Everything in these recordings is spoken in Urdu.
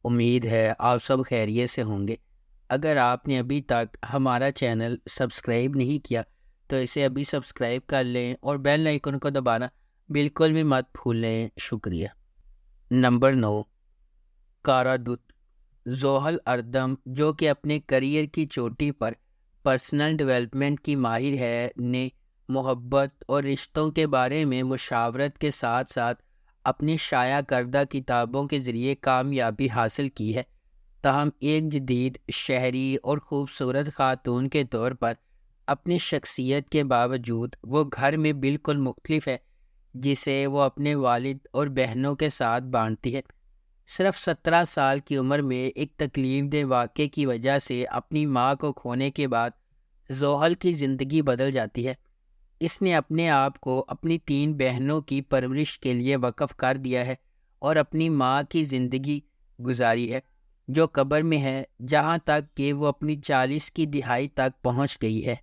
امید ہے آپ سب خیریت سے ہوں گے۔ اگر آپ نے ابھی تک ہمارا چینل سبسکرائب نہیں کیا تو اسے ابھی سبسکرائب کر لیں اور بیل آئیکن کو دبانا بالکل بھی مت بھولیں۔ شکریہ۔ نمبر 9، کارادت زحل اردم، جو کہ اپنے کریئر کی چوٹی پر پرسنل ڈیولپمنٹ کی ماہر ہے، نے محبت اور رشتوں کے بارے میں مشاورت کے ساتھ ساتھ اپنی شائع کردہ کتابوں کے ذریعے کامیابی حاصل کی ہے۔ تاہم ایک جدید شہری اور خوبصورت خاتون کے طور پر اپنی شخصیت کے باوجود وہ گھر میں بالکل مختلف ہے، جسے وہ اپنے والد اور بہنوں کے ساتھ بانٹتی ہے۔ صرف 17 سال کی عمر میں ایک تکلیف دہ واقعے کی وجہ سے اپنی ماں کو کھونے کے بعد زحل کی زندگی بدل جاتی ہے۔ اس نے اپنے آپ کو اپنی 3 بہنوں کی پرورش کے لیے وقف کر دیا ہے اور اپنی ماں کی زندگی گزاری ہے، جو قبر میں ہے، جہاں تک کہ وہ اپنی 40 کی دہائی تک پہنچ گئی ہے۔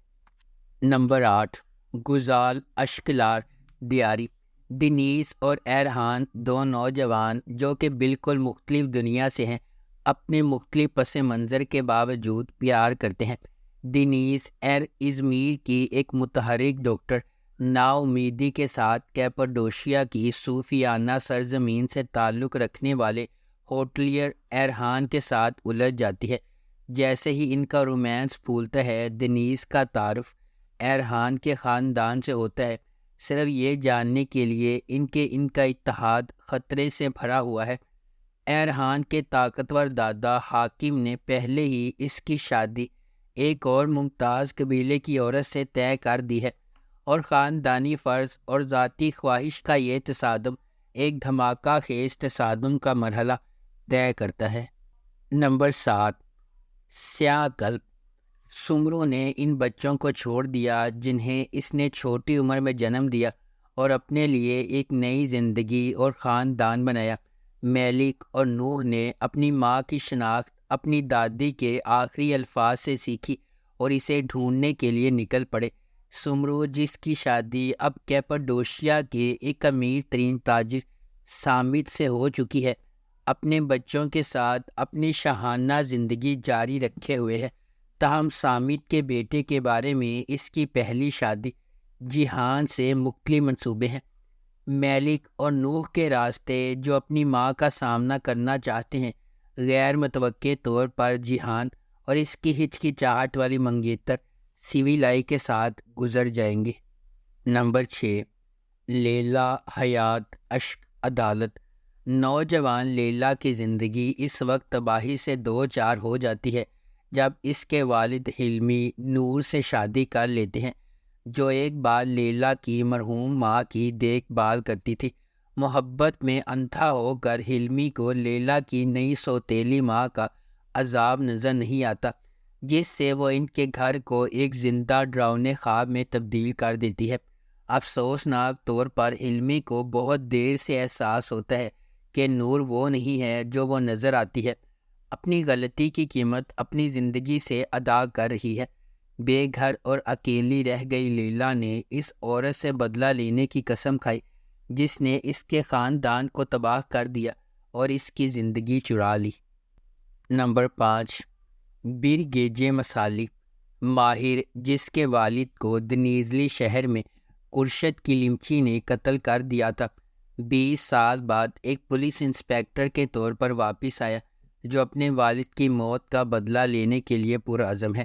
نمبر 8، گزال اشکلار دیاری ڈینیس اور ایرہان، دو نوجوان جو کہ بالکل مختلف دنیا سے ہیں، اپنے مختلف پس منظر کے باوجود پیار کرتے ہیں۔ ڈینیس ازمیر کی ایک متحرک ڈاکٹر نا امیدی کے ساتھ کیپاڈوشیا کی صوفیانہ سرزمین سے تعلق رکھنے والے ہوٹلیئر ایرہان کے ساتھ الجھ جاتی ہے۔ جیسے ہی ان کا رومانس پھولتا ہے، ڈینیس کا تعارف ایرہان کے خاندان سے ہوتا ہے، صرف یہ جاننے کے لیے ان کا اتحاد خطرے سے بھرا ہوا ہے۔ ایرہان کے طاقتور دادا حاکم نے پہلے ہی اس کی شادی ایک اور ممتاز قبیلے کی عورت سے طے کر دی ہے، اور خاندانی فرض اور ذاتی خواہش کا یہ تصادم ایک دھماکہ خیز تصادم کا مرحلہ طے کرتا ہے۔ نمبر 7، سیاہ قلب سمرو نے ان بچوں کو چھوڑ دیا جنہیں اس نے چھوٹی عمر میں جنم دیا اور اپنے لیے ایک نئی زندگی اور خاندان بنایا۔ میلک اور نوح نے اپنی ماں کی شناخت اپنی دادی کے آخری الفاظ سے سیکھی اور اسے ڈھونڈنے کے لیے نکل پڑے۔ سمرو، جس کی شادی اب کیپاڈوشیا کے ایک امیر ترین تاجر سامت سے ہو چکی ہے، اپنے بچوں کے ساتھ اپنی شاہانہ زندگی جاری رکھے ہوئے ہے۔ تاہم سامت کے بیٹے کے بارے میں اس کی پہلی شادی جہان سے مختلف منصوبے ہیں۔ میلک اور نوح کے راستے جو اپنی ماں کا سامنا کرنا چاہتے ہیں، غیر متوقع طور پر جہان اور اس کی ہچکچاہٹ والی منگیتر سیویلائی کے ساتھ گزر جائیں گے۔ نمبر 6، لیلا حیات اشک عدالت نوجوان لیلا کی زندگی اس وقت تباہی سے دو چار ہو جاتی ہے جب اس کے والد حلمی نور سے شادی کر لیتے ہیں، جو ایک بار لیلا کی مرحوم ماں کی دیکھ بھال کرتی تھی۔ محبت میں اندھا ہو کر حلمی کو لیلا کی نئی سوتیلی ماں کا عذاب نظر نہیں آتا، جس سے وہ ان کے گھر کو ایک زندہ ڈراؤنے خواب میں تبدیل کر دیتی ہے۔ افسوسناک طور پر حلمی کو بہت دیر سے احساس ہوتا ہے کہ نور وہ نہیں ہے جو وہ نظر آتی ہے۔ اپنی غلطی کی قیمت اپنی زندگی سے ادا کر رہی ہے۔ بے گھر اور اکیلی رہ گئی لیلا نے اس عورت سے بدلہ لینے کی قسم کھائی جس نے اس کے خاندان کو تباہ کر دیا اور اس کی زندگی چرا لی۔ نمبر 5، برگیجے مسالی ماہر، جس کے والد کو دنیزلی شہر میں کرشد کلیمچی نے قتل کر دیا تھا، 20 سال بعد ایک پولیس انسپکٹر کے طور پر واپس آیا، جو اپنے والد کی موت کا بدلہ لینے کے لیے پرعزم ہے۔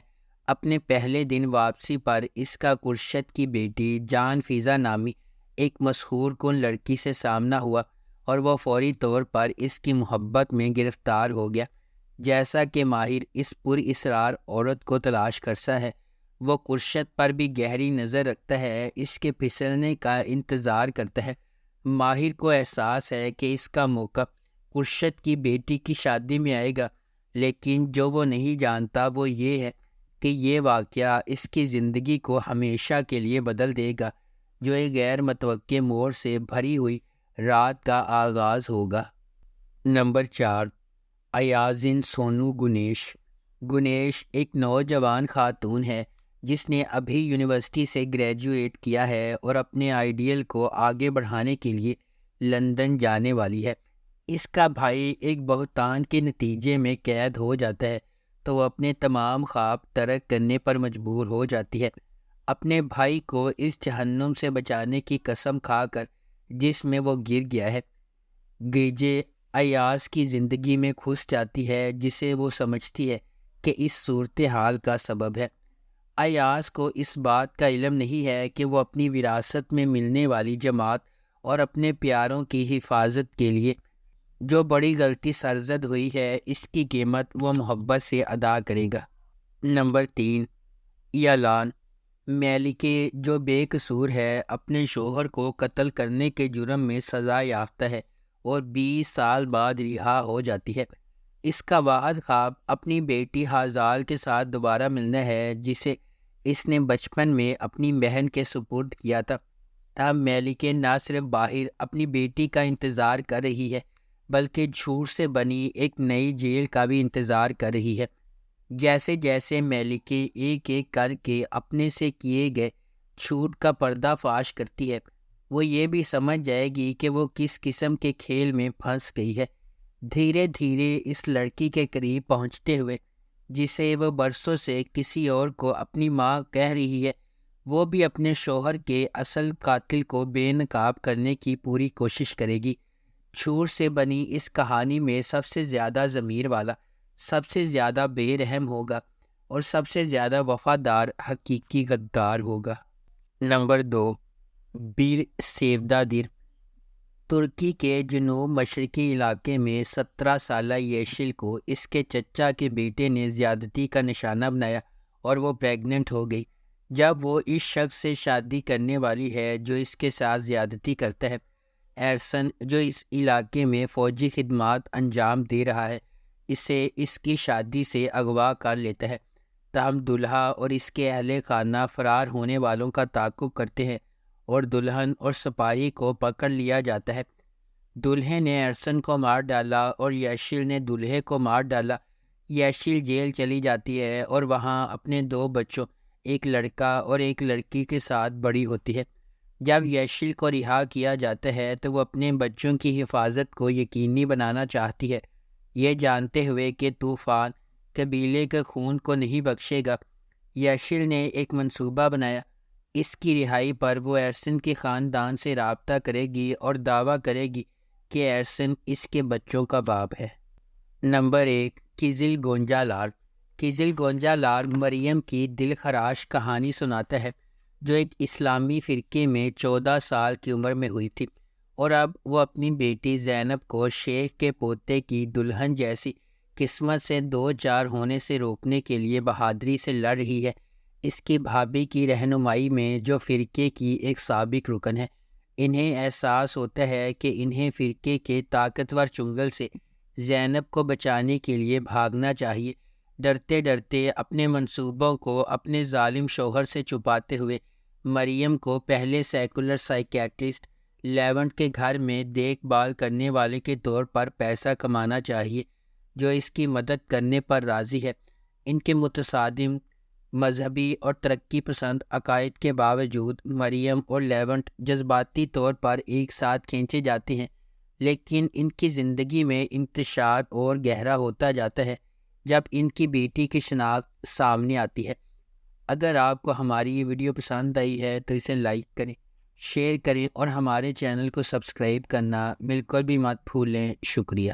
اپنے پہلے دن واپسی پر اس کا کرشد کی بیٹی جان فیزا نامی ایک مسحور کن لڑکی سے سامنا ہوا اور وہ فوری طور پر اس کی محبت میں گرفتار ہو گیا۔ جیسا کہ ماہر اس پر اصرار عورت کو تلاش کرتا ہے، وہ کرشد پر بھی گہری نظر رکھتا ہے، اس کے پھسلنے کا انتظار کرتا ہے۔ ماہر کو احساس ہے کہ اس کا موقع کرشد کی بیٹی کی شادی میں آئے گا، لیکن جو وہ نہیں جانتا وہ یہ ہے کہ یہ واقعہ اس کی زندگی کو ہمیشہ کے لیے بدل دے گا، جو ایک غیر متوقع موڑ سے بھری ہوئی رات کا آغاز ہوگا۔ نمبر 4، ایازن سونو گنیش ایک نوجوان خاتون ہے جس نے ابھی یونیورسٹی سے گریجویٹ کیا ہے اور اپنے آئیڈیل کو آگے بڑھانے کے لیے لندن جانے والی ہے۔ اس کا بھائی ایک بہتان کے نتیجے میں قید ہو جاتا ہے تو وہ اپنے تمام خواب ترک کرنے پر مجبور ہو جاتی ہے، اپنے بھائی کو اس جہنم سے بچانے کی قسم کھا کر جس میں وہ گر گیا ہے۔ گیجے ایاز کی زندگی میں گھس جاتی ہے جسے وہ سمجھتی ہے کہ اس صورتحال کا سبب ہے۔ ایاز کو اس بات کا علم نہیں ہے کہ وہ اپنی وراثت میں ملنے والی جماعت اور اپنے پیاروں کی حفاظت کے لیے جو بڑی غلطی سرزد ہوئی ہے، اس کی قیمت وہ محبت سے ادا کرے گا۔ نمبر 3، اعلان۔ میلکے جو بے قصور ہے اپنے شوہر کو قتل کرنے کے جرم میں سزا یافتہ ہے اور 20 سال بعد رہا ہو جاتی ہے۔ اس کا واحد خواب اپنی بیٹی ہازال کے ساتھ دوبارہ ملنا ہے جسے اس نے بچپن میں اپنی بہن کے سپرد کیا تھا۔ تاہم میلکے نہ صرف باہر اپنی بیٹی کا انتظار کر رہی ہے بلکہ جھوٹ سے بنی ایک نئی جیل کا بھی انتظار کر رہی ہے۔ جیسے جیسے میلکے ایک ایک کر کے اپنے سے کیے گئے جھوٹ کا پردہ فاش کرتی ہے، وہ یہ بھی سمجھ جائے گی کہ وہ کس قسم کے کھیل میں پھنس گئی ہے۔ دھیرے دھیرے اس لڑکی کے قریب پہنچتے ہوئے جسے وہ برسوں سے کسی اور کو اپنی ماں کہہ رہی ہے، وہ بھی اپنے شوہر کے اصل قاتل کو بے نقاب کرنے کی پوری کوشش کرے گی۔ جھوٹ سے بنی اس کہانی میں سب سے زیادہ ضمیر والا، سب سے زیادہ بے رحم ہوگا اور سب سے زیادہ وفادار حقیقی غدار ہوگا۔ نمبر 2، بیر سیودادیر۔ ترکی کے جنوب مشرقی علاقے میں 17 سالہ یشیل کو اس کے چچا کے بیٹے نے زیادتی کا نشانہ بنایا اور وہ پریگننٹ ہو گئی۔ جب وہ اس شخص سے شادی کرنے والی ہے جو اس کے ساتھ زیادتی کرتا ہے، ایرسن جو اس علاقے میں فوجی خدمات انجام دے رہا ہے، اسے اس کی شادی سے اغوا کر لیتا ہے۔ تاہم دلہا اور اس کے اہل خانہ فرار ہونے والوں کا تعاقب کرتے ہیں اور دلہن اور سپاہی کو پکڑ لیا جاتا ہے۔ دلہے نے ایرسن کو مار ڈالا اور یشیل نے دلہے کو مار ڈالا۔ یشیل جیل چلی جاتی ہے اور وہاں اپنے 2 بچوں، ایک لڑکا اور ایک لڑکی کے ساتھ بڑی ہوتی ہے۔ جب یشیل کو رہا کیا جاتا ہے تو وہ اپنے بچوں کی حفاظت کو یقینی بنانا چاہتی ہے، یہ جانتے ہوئے کہ طوفان قبیلے کے خون کو نہیں بخشے گا۔ یشیل نے ایک منصوبہ بنایا۔ اس کی رہائی پر وہ ایرسن کے خاندان سے رابطہ کرے گی اور دعویٰ کرے گی کہ ایرسن اس کے بچوں کا باپ ہے۔ نمبر 1، قزل گونجا لال۔ قزل گونجا لال مریم کی دل خراش کہانی سناتا ہے جو ایک اسلامی فرقے میں 14 سال کی عمر میں ہوئی تھی اور اب وہ اپنی بیٹی زینب کو شیخ کے پوتے کی دلہن جیسی قسمت سے 2 چار ہونے سے روکنے کے لیے بہادری سے لڑ رہی ہے۔ اس کی بھابھی کی رہنمائی میں جو فرقے کی ایک سابق رکن ہے، انہیں احساس ہوتا ہے کہ انہیں فرقے کے طاقتور چنگل سے زینب کو بچانے کے لیے بھاگنا چاہیے۔ ڈرتے ڈرتے اپنے منصوبوں کو اپنے ظالم شوہر سے چھپاتے ہوئے مریم کو پہلے سیکولر سائیکیٹرسٹ لیونٹ کے گھر میں دیکھ بھال کرنے والے کے طور پر پیسہ کمانا چاہیے جو اس کی مدد کرنے پر راضی ہے۔ ان کے متصادم مذہبی اور ترقی پسند عقائد کے باوجود مریم اور لیونٹ جذباتی طور پر ایک ساتھ کھینچے جاتے ہیں، لیکن ان کی زندگی میں انتشار اور گہرا ہوتا جاتا ہے جب ان کی بیٹی کی شناخت سامنے آتی ہے۔ اگر آپ کو ہماری یہ ویڈیو پسند آئی ہے تو اسے لائک کریں، شیئر کریں اور ہمارے چینل کو سبسکرائب کرنا بالکل بھی مت بھولیں۔ شکریہ۔